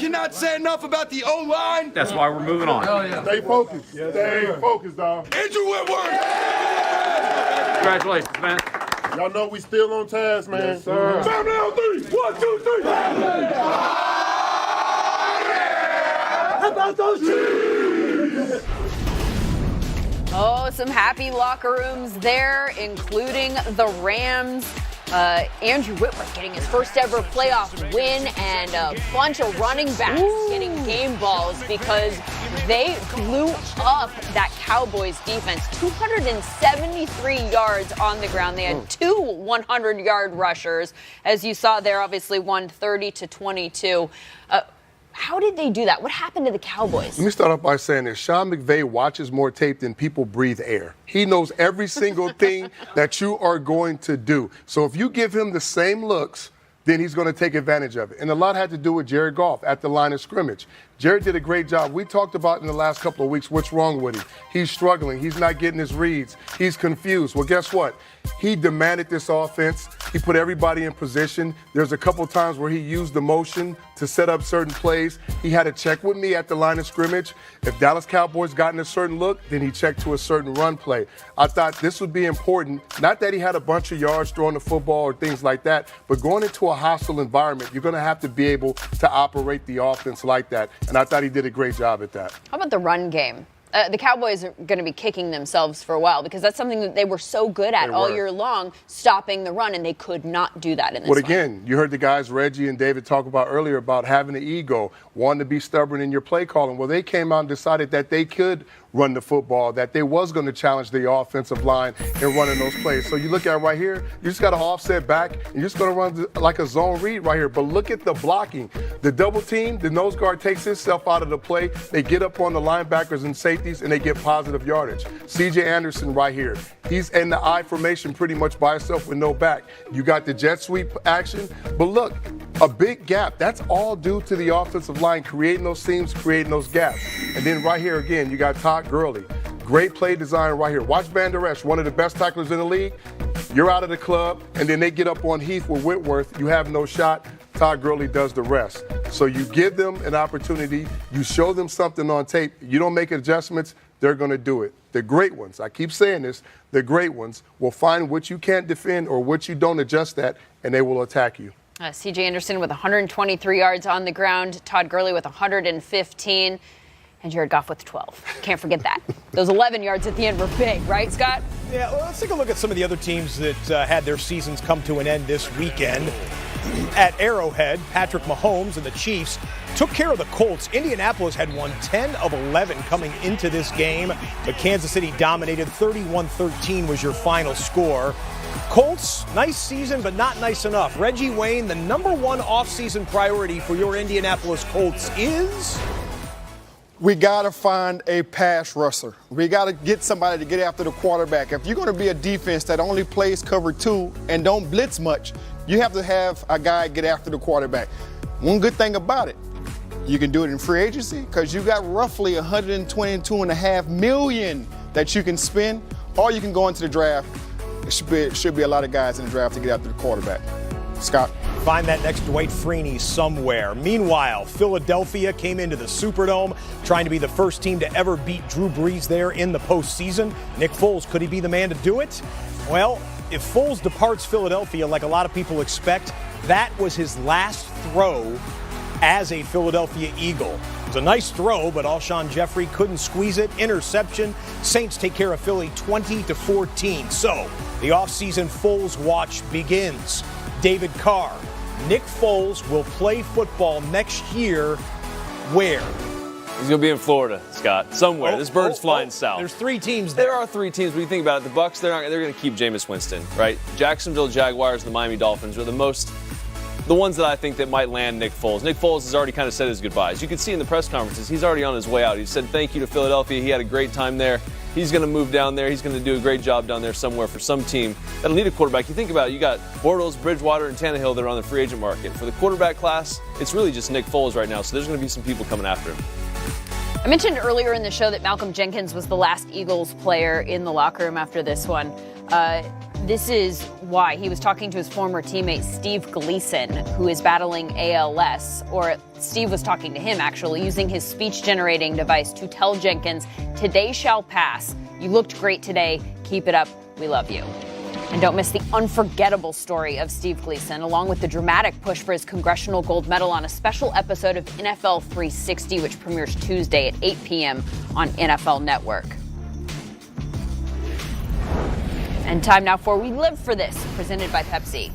Cannot say enough about the O-line. That's why we're moving on. Stay focused. Stay focused, dog. Andrew Whitworth. Congratulations, man. Y'all know we still on task, man. Yes, sir. Family on 3. 1, 2, 3. Family. How about those Chiefs? Oh, some happy locker rooms there, including the Rams. Andrew Whitworth getting his first ever playoff win, and a bunch of running backs getting game balls because they blew up that Cowboys defense. 273 yards on the ground. They had 2 100-yard rushers. As you saw there, obviously won 30-22. How did they do that? What happened to the Cowboys? Let me start off by saying this. Sean McVay watches more tape than people breathe air. He knows every single thing that you are going to do. So if you give him the same looks, then he's going to take advantage of it. And a lot had to do with Jared Goff at the line of scrimmage. Jared did a great job. We talked about in the last couple of weeks what's wrong with him. He's struggling. He's not getting his reads. He's confused. Well, guess what? He demanded this offense. He put everybody in position. There's a couple times where he used the motion to set up certain plays. He had to check with me at the line of scrimmage. If Dallas Cowboys got in a certain look, then he checked to a certain run play. I thought this would be important. Not that he had a bunch of yards throwing the football or things like that, but going into a hostile environment, you're going to have to be able to operate the offense like that. And I thought he did a great job at that. How about the run game? The Cowboys are going to be kicking themselves for a while because that's something that they were so good at all year long, stopping the run, and they could not do that in this one. Again, you heard the guys, Reggie and David, talk about earlier about having an ego, wanting to be stubborn in your play calling. Well, they came out and decided that they could run the football, that they was going to challenge the offensive line in running those plays. So you look at right here, you just got to offset back, and you're just going to run like a zone read right here. But look at the blocking. The double team, the nose guard takes himself out of the play. They get up on the linebackers and safeties, and they get positive yardage. C.J. Anderson right here. He's in the I formation pretty much by himself with no back. You got the jet sweep action, but look, a big gap. That's all due to the offensive line creating those seams, creating those gaps. And then right here again, you got Todd Gurley. Great play design right here. Watch Van Der Esch, one of the best tacklers in the league. You're out of the club, and then they get up on Heath with Whitworth. You have no shot. Todd Gurley does the rest. So you give them an opportunity. You show them something on tape. You don't make adjustments, they're going to do it. The great ones, I keep saying this, the great ones will find what you can't defend or what you don't adjust at, and they will attack you. C.J. Anderson with 123 yards on the ground, Todd Gurley with 115, and Jared Goff with 12. Can't forget that. Those 11 yards at the end were big, right, Scott? Yeah, well, let's take a look at some of the other teams that had their seasons come to an end this weekend. At Arrowhead, Patrick Mahomes and the Chiefs took care of the Colts. Indianapolis had won 10 of 11 coming into this game, but Kansas City dominated. 31-13 was your final score. Colts, nice season, but not nice enough. Reggie Wayne, the number one offseason priority for your Indianapolis Colts is? We got to find a pass rusher. We got to get somebody to get after the quarterback. If you're going to be a defense that only plays cover 2 and don't blitz much, you have to have a guy get after the quarterback. One good thing about it, you can do it in free agency because you got roughly $122.5 million that you can spend, or you can go into the draft. It should be a lot of guys in the draft to get after the quarterback. Scott? Find that next Dwight Freeney somewhere. Meanwhile, Philadelphia came into the Superdome trying to be the first team to ever beat Drew Brees there in the postseason. Nick Foles, could he be the man to do it? Well, if Foles departs Philadelphia like a lot of people expect, that was his last throw as a Philadelphia Eagle. It was a nice throw, but Alshon Jeffrey couldn't squeeze it. Interception. Saints take care of Philly 20-14. So the offseason Foles watch begins. David Carr, Nick Foles will play football next year where? He's going to be in Florida, Scott, somewhere. This bird's flying south. There's 3 teams there. There are 3 teams. When you think about it, the Bucs, they're going to keep Jameis Winston, right? Jacksonville Jaguars, the Miami Dolphins are the ones that I think that might land Nick Foles. Nick Foles has already kind of said his goodbyes. You can see in the press conferences, he's already on his way out. He said thank you to Philadelphia. He had a great time there. He's going to move down there. He's going to do a great job down there somewhere for some team that'll need a quarterback. You think about it, you got Bortles, Bridgewater, and Tannehill that are on the free agent market. For the quarterback class, it's really just Nick Foles right now, so there's going to be some people coming after him. I mentioned earlier in the show that Malcolm Jenkins was the last Eagles player in the locker room after this one. this is why. He was talking to his former teammate, Steve Gleason, who is battling ALS. Or Steve was talking to him, actually, using his speech-generating device to tell Jenkins, "Today shall pass. You looked great today. Keep it up. We love you." And don't miss the unforgettable story of Steve Gleason, along with the dramatic push for his Congressional Gold Medal on a special episode of NFL 360, which premieres Tuesday at 8 p.m. on NFL Network. And time now for We Live for This, presented by Pepsi.